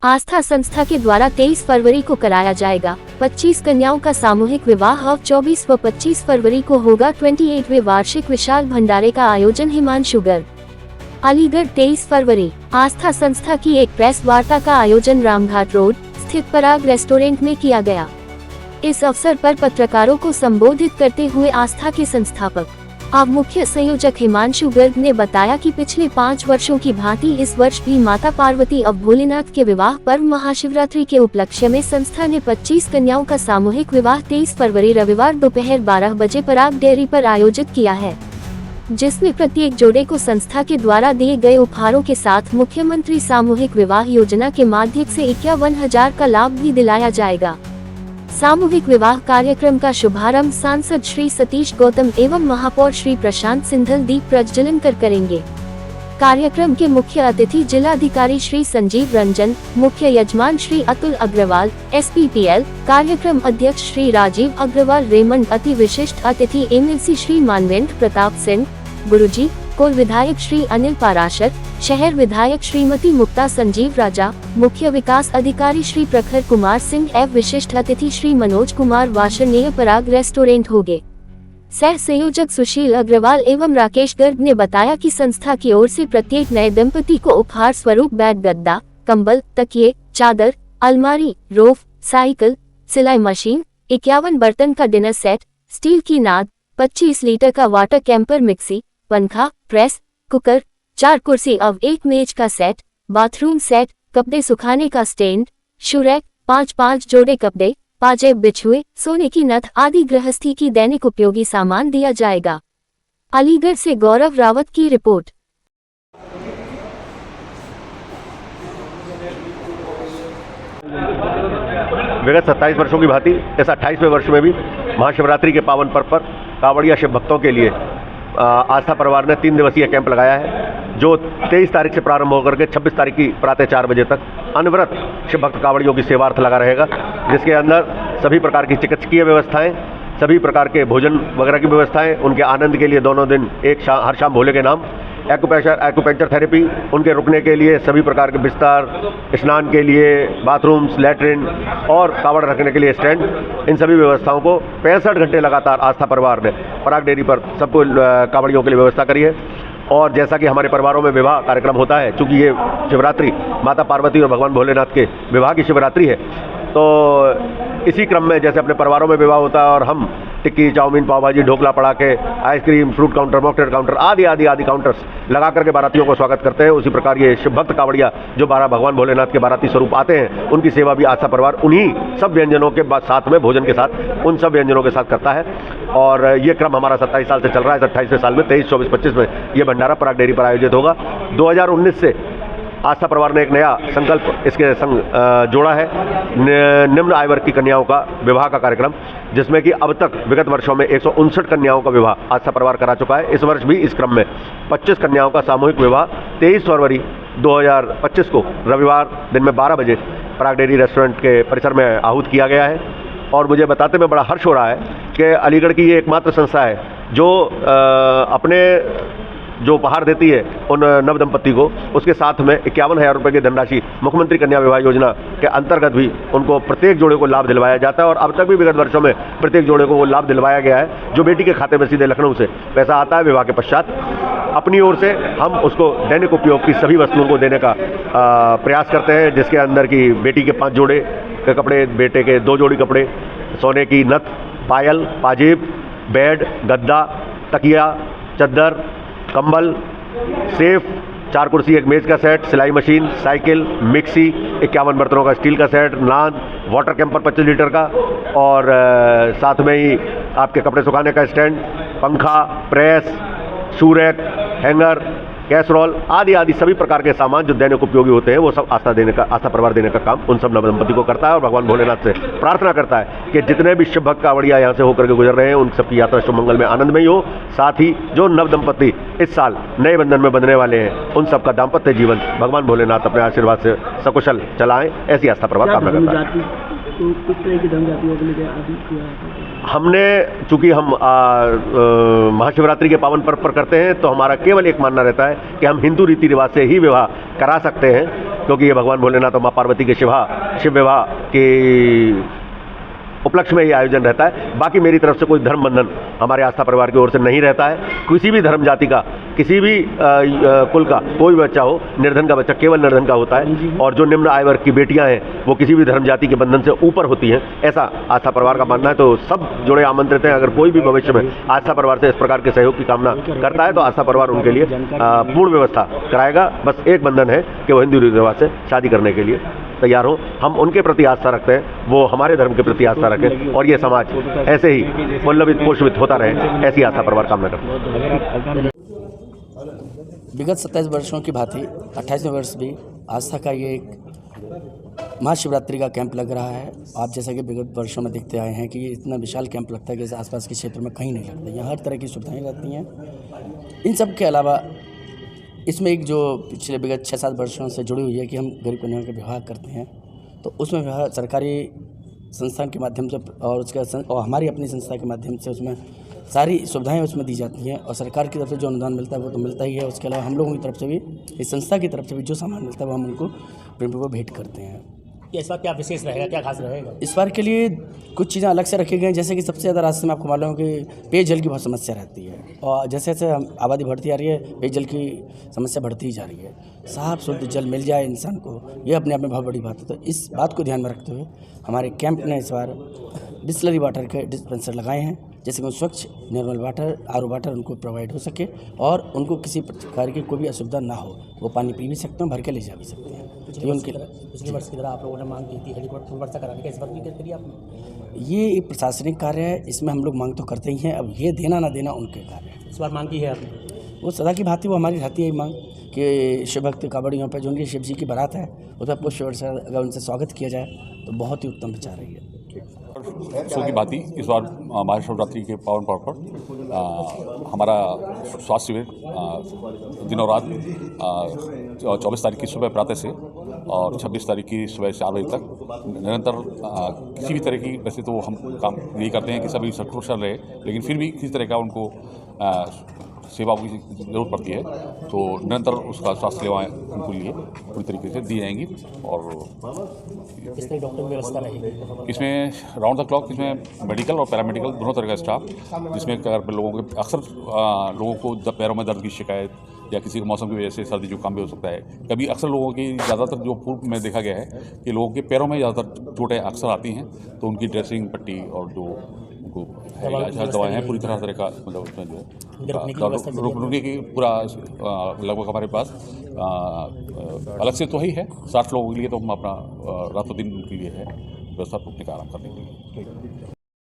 आस्था संस्था के द्वारा 23 फरवरी को कराया जाएगा 25 कन्याओं का सामूहिक विवाह और 24 व 25 फरवरी को होगा 28वें वार्षिक विशाल भंडारे का आयोजन हिमांशु गर्ग। अलीगढ़ 23 फरवरी आस्था संस्था की एक प्रेस वार्ता का आयोजन रामघाट रोड स्थित पराग रेस्टोरेंट में किया गया। इस अवसर पर पत्रकारों को संबोधित करते हुए आस्था के संस्थापक अब मुख्य संयोजक हिमांशु गर्ग ने बताया कि पिछले 5 वर्षों की भांति इस वर्ष भी माता पार्वती और भोलेनाथ के विवाह पर्व महाशिवरात्रि के उपलक्ष्य में संस्था ने 25 कन्याओं का सामूहिक विवाह 23 फरवरी रविवार दोपहर 12 बजे पराग डेयरी पर आयोजित किया है, जिसमें प्रत्येक जोड़े को संस्था के द्वारा दिए गए उपहारों के साथ मुख्यमंत्री सामूहिक विवाह योजना के माध्यम से 51,000 का लाभ भी दिलाया जाएगा। सामूहिक विवाह कार्यक्रम का शुभारंभ सांसद श्री सतीश गौतम एवं महापौर श्री प्रशांत सिंघल दीप प्रज्वलन कर करेंगे। कार्यक्रम के मुख्य अतिथि जिलाधिकारी श्री संजीव रंजन, मुख्य यजमान श्री अतुल अग्रवाल, SPPL, कार्यक्रम अध्यक्ष श्री राजीव अग्रवाल रेमंड, अति विशिष्ट अतिथि MLC श्री मानवेंद्र प्रताप सिंह गुरुजी, कोल विधायक श्री अनिल पाराशर, शहर विधायक श्रीमती मुक्ता संजीव राजा, मुख्य विकास अधिकारी श्री प्रखर कुमार सिंह एवं विशिष्ट अतिथि श्री मनोज कुमार वार्षणीय पराग रेस्टोरेंट होंगे। सह संयोजक सुशील अग्रवाल एवं राकेश गर्ग ने बताया कि संस्था की ओर से प्रत्येक नए दंपति को उपहार स्वरूप बेड, गद्दा, कंबल, तकिए, चादर, अलमारी, रोफ, साइकिल, सिलाई मशीन, 51 बर्तन का डिनर सेट, स्टील की नाद, 25 लीटर का वाटर कैंपर, मिक्सी, पंखा, प्रेस, कुकर, 4 कुर्सी और 1 मेज का सेट, बाथरूम सेट, कपड़े सुखाने का स्टैंड, शू रैक, 5 जोड़े कपड़े, पाजेब, बिछुए, सोने की नथ आदि गृहस्थी की दैनिक उपयोगी सामान दिया जाएगा। अलीगढ़ से गौरव रावत की रिपोर्ट। विगत 27 वर्षों की भांति इस 28वें वर्ष में भी महाशिवरात्रि के पावन पर्व पर कांवड़िया शिव भक्तों के लिए आस्था परिवार ने 3 दिवसीय कैंप लगाया है, जो 23 तारीख से प्रारंभ होकर के 26 तारीख की प्रातः 4 बजे तक अनवरत शिव भक्त कांवड़ियों की सेवार्थ लगा रहेगा, जिसके अंदर सभी प्रकार की चिकित्सकीय व्यवस्थाएं, सभी प्रकार के भोजन वगैरह की व्यवस्थाएं, उनके आनंद के लिए दोनों दिन हर शाम भोले के नाम एक्यूप्रेशर थेरेपी, उनके रुकने के लिए सभी प्रकार के बिस्तर, स्नान के लिए बाथरूम्स, लैट्रिन और कावड़ रखने के लिए स्टैंड, इन सभी व्यवस्थाओं को 65 घंटे लगातार आस्था परिवार ने पराग डेयरी पर सबको कावड़ियों के लिए व्यवस्था करी है। और जैसा कि हमारे परिवारों में विवाह कार्यक्रम होता है, चूँकि ये शिवरात्रि माता पार्वती और भगवान भोलेनाथ के विवाह की शिवरात्रि है, तो इसी क्रम में जैसे अपने परिवारों में विवाह होता है और हम टिक्की, चाउमीन, पाव भाजी, ढोकला, पड़ाके, ice cream, fruit counter, mocktail counter आदि काउंटर्स लगा करके बारातियों को स्वागत करते हैं, उसी प्रकार ये शिव भक्त कावड़िया जो भगवान भोलेनाथ के बाराती स्वरूप आते हैं, उनकी सेवा भी आस्था परिवार उन्हीं सब व्यंजनों के साथ में, भोजन के साथ, उन सब व्यंजनों के साथ करता है। और ये क्रम हमारा 27 साल से चल रहा है। 28वें साल में 23, 24, 25 में ये भंडारा पराग डेयरी पर आयोजित होगा। 2019 से आस्था परिवार ने एक नया संकल्प इसके संग जोड़ा है, निम्न आय वर्ग की कन्याओं का विवाह का कार्यक्रम, जिसमें कि अब तक विगत वर्षों में 159 कन्याओं का विवाह आस्था परिवार करा चुका है। इस वर्ष भी इस क्रम में 25 कन्याओं का सामूहिक विवाह 23 फरवरी 2025 को रविवार दिन में 12 बजे पराग डेयरी रेस्टोरेंट के परिसर में आहूत किया गया है। और मुझे बताते में बड़ा हर्ष हो रहा है कि अलीगढ़ की ये एकमात्र संस्था है जो अपने जो उपहार देती है उन नव दंपति को, उसके साथ में 51,000 रुपये की धनराशि मुख्यमंत्री कन्या विवाह योजना के अंतर्गत भी उनको प्रत्येक जोड़े को लाभ दिलवाया जाता है। और अब तक भी विगत वर्षों में प्रत्येक जोड़े को वो लाभ दिलवाया गया है, जो बेटी के खाते में सीधे लखनऊ से पैसा आता है विवाह के पश्चात। अपनी ओर से हम उसको दैनिक उपयोग की सभी वस्तुओं को देने का प्रयास करते हैं, जिसके अंदर की बेटी के 5 जोड़े के कपड़े, बेटे के 2 जोड़ी कपड़े, सोने की नथ, पायल, पाजेब, बेड, गद्दा, तकिया, चद्दर, कंबल, सेफ, 4 कुर्सी, 1 मेज का सेट, सिलाई मशीन, साइकिल, मिक्सी, 51 बर्तनों का स्टील का सेट, नान, वाटर कैंपर 25 लीटर का, और साथ में ही आपके कपड़े सुखाने का स्टैंड, पंखा, press, shoe rack, hanger, casserole आदि सभी प्रकार के सामान जो दैनिक उपयोगी होते हैं, वो सब आस्था परिवार देने का काम उन सब नव दंपति को करता है। और भगवान भोलेनाथ से प्रार्थना करता है कि जितने भी शिव भक्त कावड़िया यहाँ से होकर के गुजर रहे हैं, उन सबकी यात्रा शुभ मंगल में आनंदमयी हो। साथ ही जो नव दंपति इस साल नए बंधन में बंधने वाले हैं, उन सबका दाम्पत्य जीवन भगवान भोलेनाथ अपने आशीर्वाद से सकुशल चलाएं, ऐसी आस्था परिवार कामना करता है। किस तरह की धनराशियों के लिए हमने, चूंकि हम महाशिवरात्रि के पावन पर्व पर करते हैं, तो हमारा केवल एक मानना रहता है कि हम हिंदू रीति रिवाज से ही विवाह करा सकते हैं। क्योंकि ये भगवान भोलेनाथ और माँ पार्वती के शिव विवाह के उपलक्ष्य में ये आयोजन रहता है। बाकी मेरी तरफ से कोई धर्म बंधन हमारे आस्था परिवार की ओर से नहीं रहता है। किसी भी धर्म जाति का, किसी भी कुल का कोई बच्चा हो, निर्धन का बच्चा केवल निर्धन का होता है, और जो निम्न आय वर्ग की बेटियां हैं वो किसी भी धर्म जाति के बंधन से ऊपर होती हैं, ऐसा आस्था परिवार का मानना है। तो सब जुड़े आमंत्रित हैं। अगर कोई भी भविष्य में आस्था परिवार से इस प्रकार के सहयोग की कामना करता है तो आस्था परिवार उनके लिए पूर्ण व्यवस्था कराएगा। बस एक बंधन है कि वो हिंदू रीति रिवाज से शादी करने के लिए तैयार हो। हम उनके प्रति आस्था रखते हैं, वो हमारे धर्म के प्रति आस्था रखें, और ये समाज ऐसे ही उल्लभित पोषित होता रहे, ऐसी आस्था परिवार कामना करते हैं। विगत 27 वर्षों की भांति 28वें वर्ष भी आस्था का ये एक महाशिवरात्रि का कैंप लग रहा है। आप जैसा कि विगत वर्षों में देखते आए हैं कि ये इतना विशाल कैंप लगता है कि आसपास के क्षेत्र में कहीं नहीं लगता। यहाँ हर तरह की सुविधाएं रहती हैं। इन सब के अलावा इसमें एक जो पिछले विगत 6-7 वर्षों से जुड़ी हुई है कि हम गरीब कन्याओं के विवाह करते हैं, तो उसमें विवाह सरकारी संस्थान के माध्यम से और हमारी अपनी संस्था के माध्यम से उसमें सारी सुविधाएं उसमें दी जाती हैं, और सरकार की तरफ से जो अनुदान मिलता है वो तो मिलता ही है। उसके अलावा हम लोगों की तरफ से भी, इस संस्था की तरफ से भी जो सामान मिलता है वो हम उनको प्रेमी भेंट करते हैं। इस बार क्या विशेष रहेगा, क्या खास रहेगा? इस बार के लिए कुछ चीज़ें अलग से रखी गई हैं, जैसे कि सबसे ज़्यादा रास्ते में आपको मालूम है कि पेयजल की बहुत समस्या रहती है, और जैसे जैसे आबादी बढ़ती आ रही है पेयजल की समस्या बढ़ती ही जा रही है। साफ शुद्ध जल मिल जाए इंसान को, ये अपने आप में बहुत बड़ी बात है। तो इस बात को ध्यान में रखते हुए हमारे कैंप ने इस बार बिस्लरी वाटर के डिस्पेंसर लगाए हैं, जैसे कि स्वच्छ नॉर्मल वाटर, आरओ वाटर उनको प्रोवाइड हो सके, और उनको किसी प्रकार की कोई भी असुविधा ना हो। वो पानी पी भी सकते हैं, भर के ले जा भी सकते हैं। पिछले वर्ष की तरह आप लोगों ने मांग की थी हेलीपोर्ट व्यवस्था कराने का, इस बार भी करिए आपने? ये एक प्रशासनिक कार्य है, इसमें हम लोग मांग तो करते ही हैं। अब ये देना ना देना उनके कार्य है। इस बार मांग की है आपने? वो सदा की भांति वो हमारी रहती है मांग कि शिव भक्त कांवड़ियों पर जो उनकी शिव जी की बारात है उस पर पुष्प वर्षा अगर उनसे स्वागत किया जाए तो बहुत ही उत्तम विचार रही है। सो की बात ही इस बार महाशिवरात्रि के पावन पर्व पर हमारा स्वास्थ्य शिविर दिनों रात 24 तारीख की सुबह प्रातः से और 26 तारीख की सुबह 4 बजे तक निरंतर किसी भी तरह की, वैसे तो हम काम यही करते हैं कि सभी सकुशल रहे, लेकिन फिर भी किसी तरह का उनको सेवा की जरूरत पड़ती है, तो निरंतर उसका स्वास्थ्य सेवाएँ उनको लिए पूरी तरीके से दी जाएंगी। और किस तरह डॉक्टर की व्यवस्था रहेगी इसमें राउंड द क्लॉक, इसमें मेडिकल और पैरामेडिकल दोनों तरह का स्टाफ, जिसमें अगर लोगों के अक्सर लोगों को पैरों में दर्द की शिकायत या किसी मौसम की वजह से सर्दी जुकाम भी हो सकता है। कभी अक्सर लोगों की ज़्यादातर जो पूर्व में देखा गया है कि लोगों के पैरों में ज़्यादातर चोटें अक्सर आती हैं, तो उनकी ड्रेसिंग पट्टी और जो उनको दवाएँ हैं पूरी तरह का, मतलब उसमें जो है रुकने की पूरा लगभग हमारे पास अलग से तो ही है 60 लोगों के लिए, तो हम अपना रातों दिन के लिए है व्यवस्था रुकने का आराम करने के लिए।